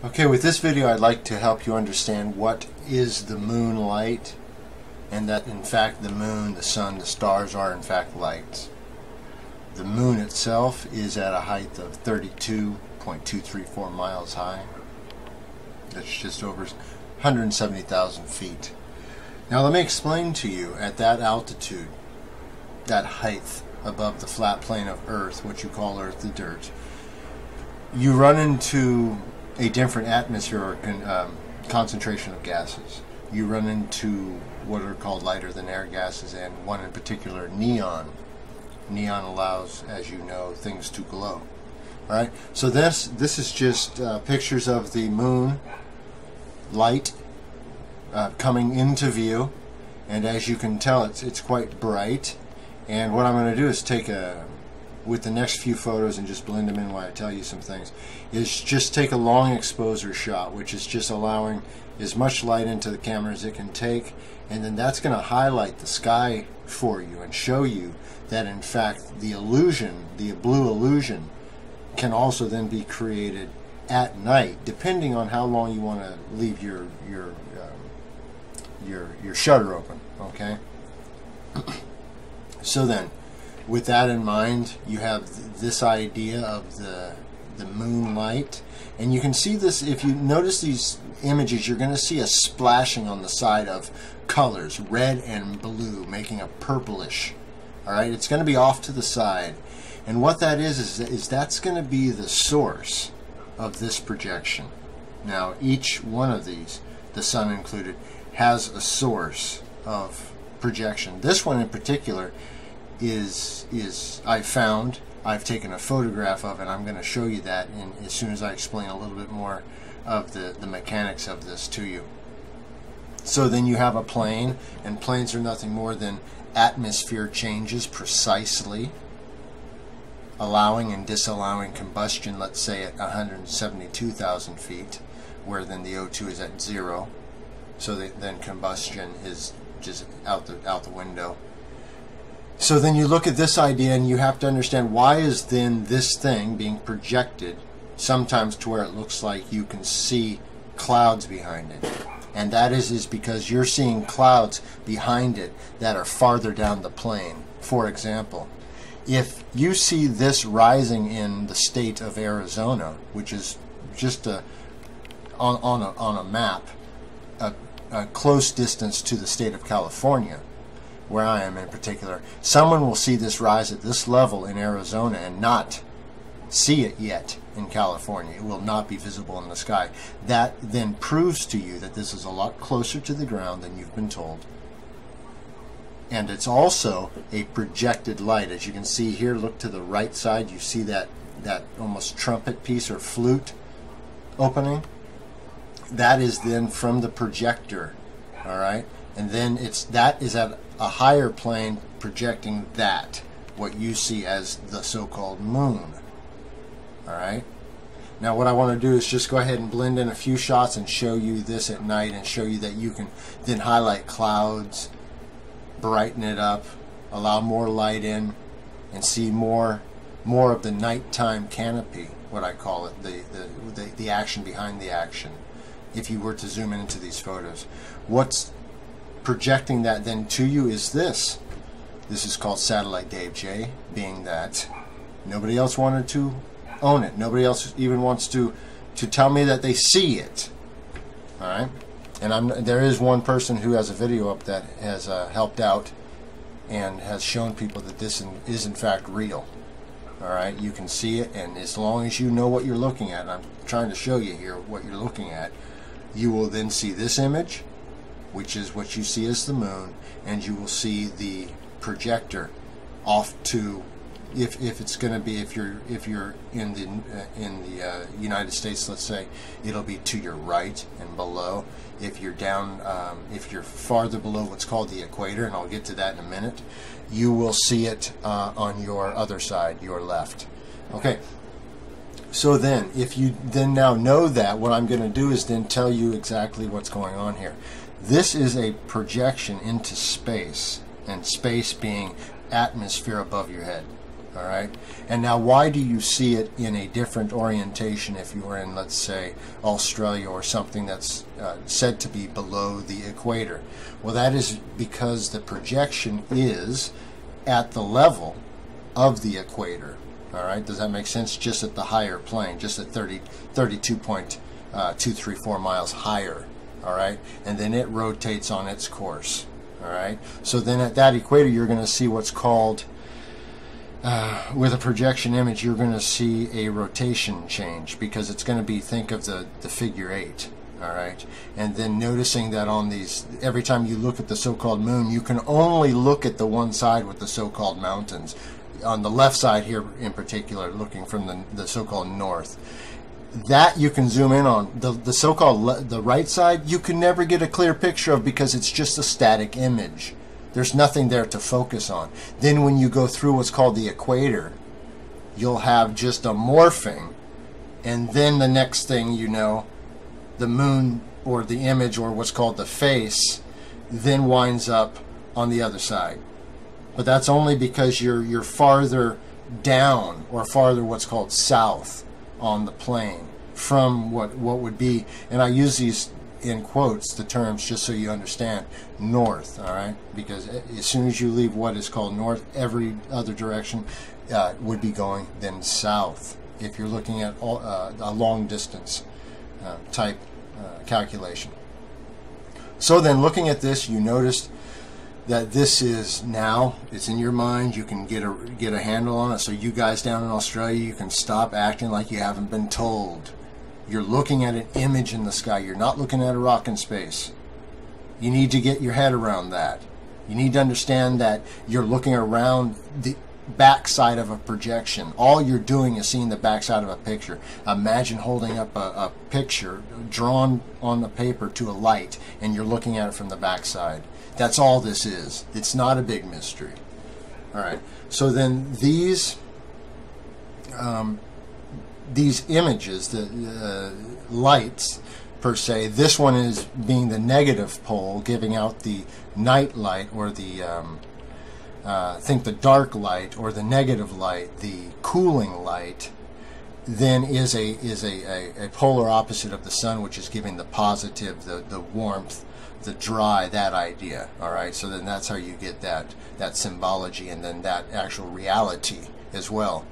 Okay, with this video I'd like to help you understand what is the moonlight, and that in fact the moon, the sun, the stars are in fact lights. The moon itself is at a height of 32.234 miles high. That's just over 170,000 feet. Now let me explain to you, at that altitude, that height above the flat plane of Earth, what you call Earth, the dirt, you run into a different atmosphere or concentration of gases. You run into what are called lighter than air gases, and one in particular, neon. Neon allows, as you know, things to glow. All right. So this is just pictures of the moon light coming into view, and as you can tell, it's quite bright. And what I'm going to do is take with the next few photos and just blend them in while I tell you some things, is just take a long exposure shot, which is just allowing as much light into the camera as it can take, and then that's going to highlight the sky for you and show you that in fact the illusion, the blue illusion, can also then be created at night, depending on how long you want to leave your shutter open. Okay. So then, with that in mind, you have this idea of the moonlight, and you can see this. If you notice these images, you're going to see a splashing on the side of colors, red and blue, making a purplish. All right, it's going to be off to the side, and what that is that's going to be the source of this projection. Now, each one of these, the sun included, has a source of projection. This one in particular is I've taken a photograph of it. I'm going to show you that as soon as I explain a little bit more of the mechanics of this to you. So then you have a plane, and planes are nothing more than atmosphere changes precisely, allowing and disallowing combustion, let's say at 172,000 feet, where then the O2 is at 0. So then combustion is just out the window. So then you look at this idea, and you have to understand, why is then this thing being projected sometimes to where it looks like you can see clouds behind it? And that is because you're seeing clouds behind it that are farther down the plane. For example, if you see this rising in the state of Arizona, which is just on a map, a close distance to the state of California, where I am in particular, someone will see this rise at this level in Arizona and not see it yet in California. It will not be visible in the sky. That then proves to you that this is a lot closer to the ground than you've been told. And it's also a projected light. As you can see here, look to the right side, you see that almost trumpet piece or flute opening. That is then from the projector. All right, and then that is at a higher plane projecting that, what you see as the so-called moon. All right. Now what I want to do is just go ahead and blend in a few shots and show you this at night, and show you that you can then highlight clouds, brighten it up, allow more light in, and see more of the nighttime canopy, what I call it, the action behind the action. If you were to zoom into these photos, what's projecting that then to you is this. This is called Satellite Dave J, being that nobody else wanted to own it. Nobody else even wants to tell me that they see it. All right, and there is one person who has a video up that has helped out and has shown people that this is in fact real. All right, you can see it, and as long as you know what you're looking at, and I'm trying to show you here what you're looking at, you will then see this image, which is what you see as the moon, and you will see the projector off to, if it's going to be, if you're in the United States, let's say, it'll be to your right and below. If you're down, if you're farther below what's called the equator, and I'll get to that in a minute, you will see it on your other side, your left. Okay. So then, if you then now know that, what I'm going to do is then tell you exactly what's going on here. This is a projection into space, and space being atmosphere above your head. All right. And now, why do you see it in a different orientation if you were in, let's say, Australia or something that's said to be below the equator? Well, that is because the projection is at the level of the equator. All right. Does that make sense? Just at the higher plane, just at 32.234 miles higher. All right. And then it rotates on its course. All right. So then at that equator, you're going to see what's called, with a projection image, you're going to see a rotation change, because it's going to be, think of the figure 8. All right. And then noticing that on these, every time you look at the so-called moon, you can only look at the one side with the so-called mountains. On the left side here in particular, looking from the so-called north. That you can zoom in on. The so-called the right side, you can never get a clear picture of, because it's just a static image. There's nothing there to focus on. Then when you go through what's called the equator, you'll have just a morphing, and then the next thing you know, the moon or the image or what's called the face then winds up on the other side. But that's only because you're farther down, or farther what's called south on the plane from what would be, and I use these in quotes, the terms, just so you understand, north. All right, because as soon as you leave what is called north, every other direction would be going then south, if you're looking at a long distance type calculation. So then, looking at this, you noticed that this is now, it's in your mind, you can get a handle on it. So you guys down in Australia, you can stop acting like you haven't been told. You're looking at an image in the sky. You're not looking at a rock in space. You need to get your head around that. You need to understand that you're looking around the backside of a projection. All you're doing is seeing the backside of a picture. Imagine holding up a picture drawn on the paper to a light, and you're looking at it from the backside. That's all this is. It's not a big mystery. All right. So then these images, the lights per se, this one is being the negative pole, giving out the night light, or the think the dark light or the negative light, the cooling light, then is a polar opposite of the sun, which is giving the positive, the warmth, the dry, that idea. All right, so then that's how you get that symbology, and then that actual reality as well.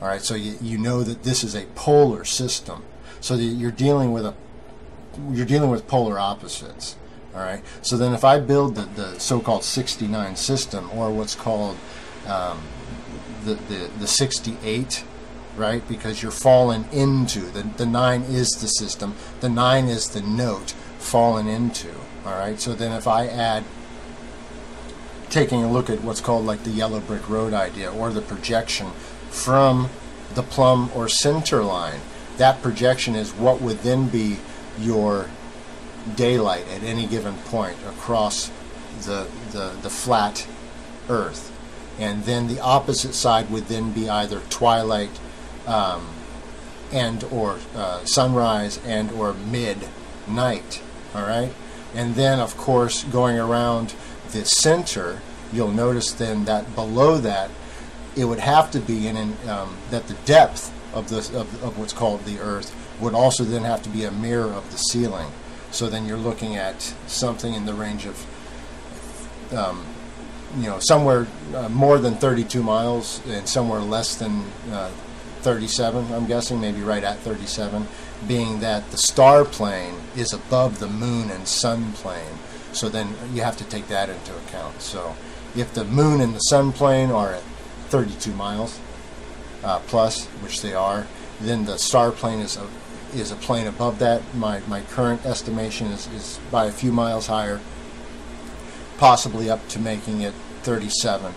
All right, so you know that this is a polar system, so that you're dealing with polar opposites. All right, so then if I build the so-called 69 system, or what's called the 68, right? Because you're fallen into the 9 is the system, the 9 is the note fallen into. All right, so then if I add, taking a look at what's called like the yellow brick road idea, or the projection from the plumb or center line, that projection is what would then be your daylight at any given point across the flat earth. And then the opposite side would then be either twilight and or sunrise and or midnight. All right, and then of course going around the center, you'll notice then that below that it would have to be that the depth of what's called the earth would also then have to be a mirror of the ceiling. So then you're looking at something in the range of somewhere more than 32 miles and somewhere less than 37, I'm guessing, maybe right at 37, being that the star plane is above the moon and sun plane. So then you have to take that into account. So if the moon and the sun plane are at 32 miles plus, which they are, then the star plane is a plane above that. My current estimation is by a few miles higher, possibly up to making it 37.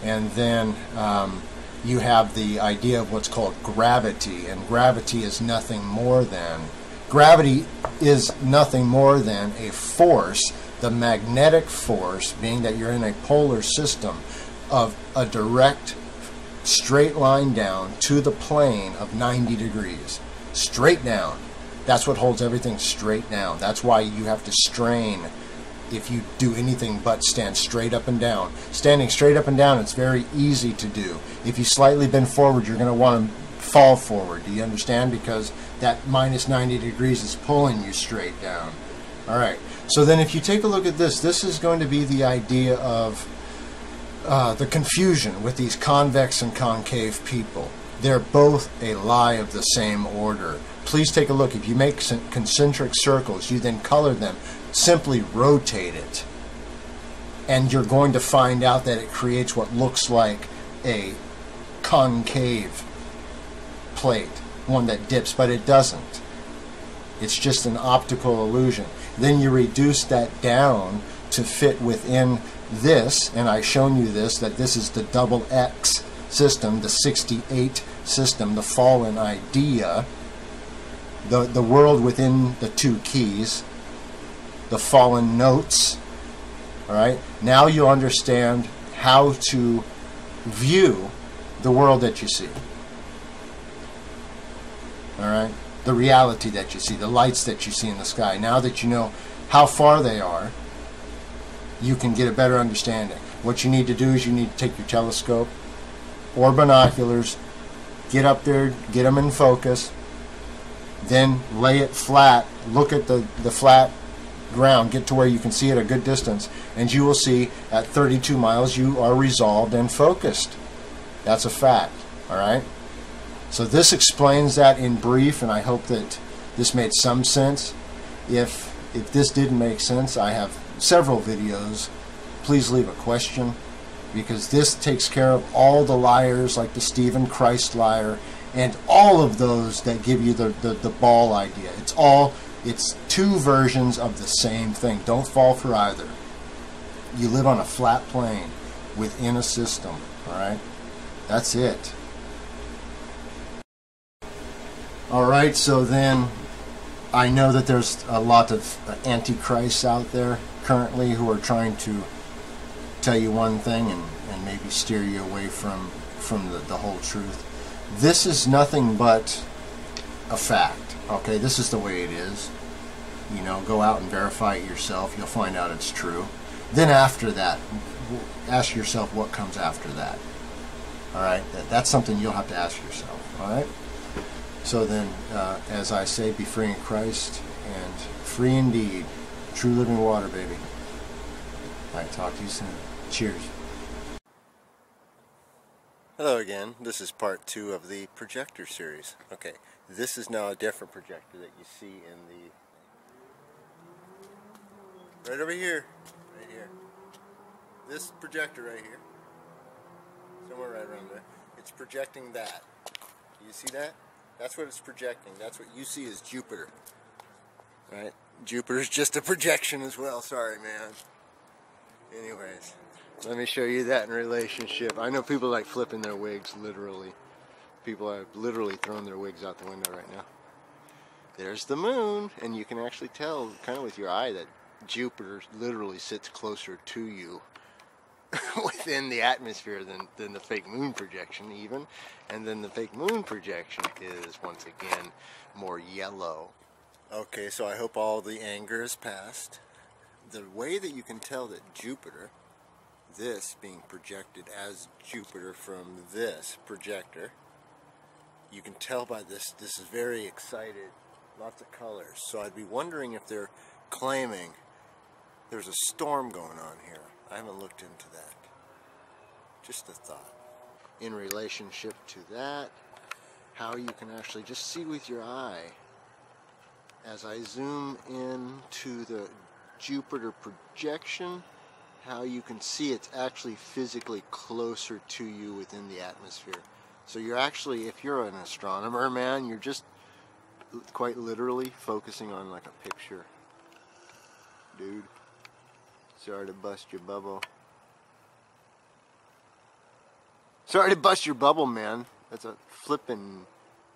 And then you have the idea of what's called gravity, and gravity is nothing more than a force, the magnetic force, being that you're in a polar system, of a direct straight line down to the plane of 90 degrees. Straight down. That's what holds everything straight down. That's why you have to strain if you do anything but stand straight up and down. Standing straight up and down, it's very easy to do. If you slightly bend forward, you're going to want to fall forward. Do you understand? Because that minus 90 degrees is pulling you straight down. All right. So then if you take a look at this, this is going to be the idea of the confusion with these convex and concave people. They're both a lie of the same order. Please take a look. If you make concentric circles, you then color them. Simply rotate it. And you're going to find out that it creates what looks like a concave plate. One that dips, but it doesn't. It's just an optical illusion. Then you reduce that down to fit within this, and I've shown you this, that this is the double X system, the 68 system, the fallen idea, the world within the two keys, the fallen notes. All right, now you understand how to view the world that you see. All right, the reality that you see, the lights that you see in the sky. Now that you know how far they are, you can get a better understanding. What you need to do is you need to take your telescope or binoculars, get up there, get them in focus, then lay it flat, look at the flat ground, get to where you can see at a good distance, and you will see at 32 miles you are resolved and focused. That's a fact. All right. So this explains that in brief, and I hope that this made some sense. If this didn't make sense, I have several videos. Please leave a question, because this takes care of all the liars, like the Stephen Christ liar, and all of those that give you the ball idea. It's two versions of the same thing. Don't fall for either. You live on a flat plane within a system. All right, that's it. All right, so then I know that there's a lot of antichrists out there currently who are trying to tell you one thing and maybe steer you away from the whole truth. This is nothing but a fact. Okay, this is the way it is. You know, go out and verify it yourself. You'll find out it's true. Then after that, ask yourself what comes after that. All right, that's something you'll have to ask yourself. All right. So then, as I say, be free in Christ and free indeed. True living water, baby. All right, talk to you soon. Cheers. Hello again. This is part 2 of the projector series. Okay, this is now a different projector that you see in the... right over here. Right here. This projector right here. Somewhere right around there. It's projecting that. You see that? That's what it's projecting. That's what you see as Jupiter. Right? Jupiter's just a projection as well. Sorry, man. Anyways, let me show you that in relationship. I know people like flipping their wigs, literally. People have literally thrown their wigs out the window right now. There's the moon, and you can actually tell kind of with your eye that Jupiter literally sits closer to you within the atmosphere than the fake moon projection even. And then the fake moon projection is once again more yellow. Okay, so I hope all the anger is past. The way that you can tell that Jupiter, this being projected as Jupiter from this projector, you can tell by this is very excited, lots of colors. So I'd be wondering if they're claiming there's a storm going on here. I haven't looked into that. Just a thought. In relationship to that, how you can actually just see with your eye, as I zoom in to the Jupiter projection, how you can see it's actually physically closer to you within the atmosphere. So you're actually, if you're an astronomer, man, you're just quite literally focusing on like a picture. Dude. Sorry to bust your bubble. Sorry to bust your bubble, man. That's a flippin'...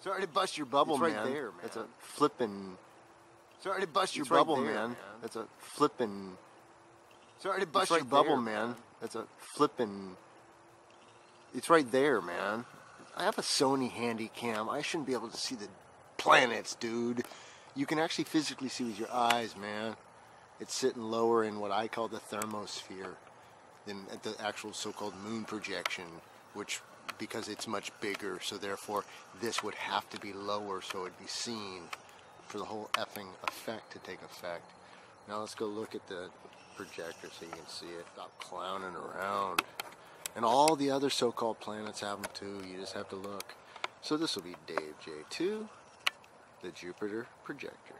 Sorry to bust your bubble, man. It's right there, man. That's a flippin'... Sorry to bust your bubble, man. That's a flippin'... Sorry to bust your bubble, man. That's a flippin'... It's right there, man. I have a Sony Handycam. I shouldn't be able to see the planets, dude. You can actually physically see with your eyes, man. It's sitting lower in what I call the thermosphere than at the actual so-called moon projection, which, because it's much bigger, so therefore this would have to be lower so it'd be seen for the whole effing effect to take effect. Now let's go look at the projector so you can see it. Stop clowning around. And all the other so-called planets have them too. You just have to look. So this will be Dave J2, the Jupiter projector.